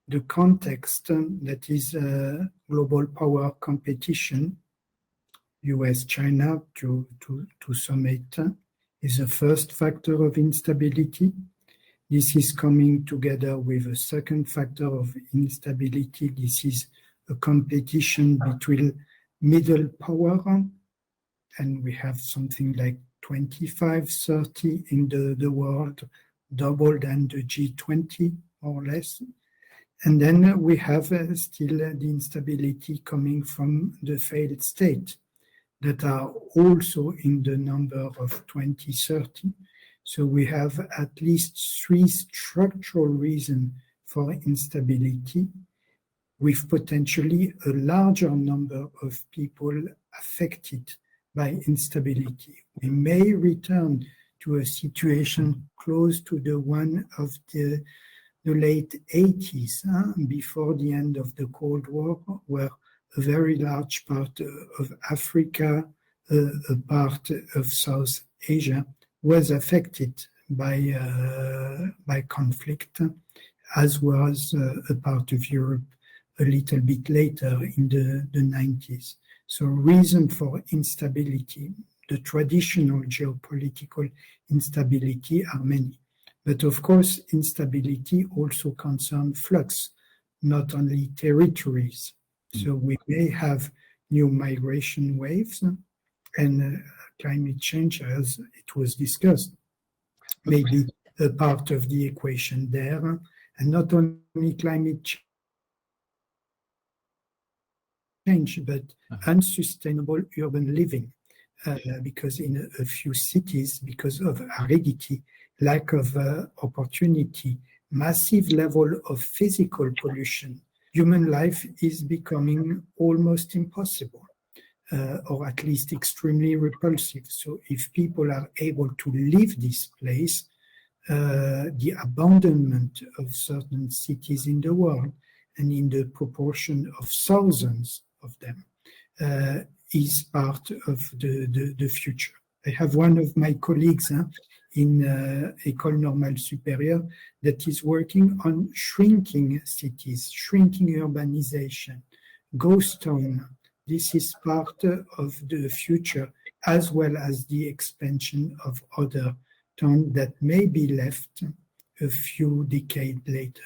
the context that is global power competition, US-China to summit, is the first factor of instability. This is coming together with a second factor of instability. This is a competition between middle power, and we have something like 25, 30 in the world, double than the G20, more or less. And then we have still the instability coming from the failed state that are also in the number of 2030. So we have at least 3 structural reasons for instability, with potentially a larger number of people affected by instability. We may return to a situation close to the one of the late 80s, before the end of the Cold War, where a very large part of Africa, a part of South Asia was affected by conflict, as was a part of Europe a little bit later in the 90s. So reason for instability, the traditional geopolitical instability are many. But of course, instability also concerns flux, not only territories. So we may have new migration waves and climate change, as it was discussed, maybe a part of the equation there. And not only climate change, but unsustainable urban living. Because in a few cities, because of aridity, lack of opportunity, massive level of physical pollution, human life is becoming almost impossible, or at least extremely repulsive. So if people are able to leave this place, the abandonment of certain cities in the world, and in the proportion of thousands of them, is part of the future. I have one of my colleagues in École Normale Supérieure that is working on shrinking cities, shrinking urbanization, ghost town. This is part of the future, as well as the expansion of other towns that may be left a few decades later.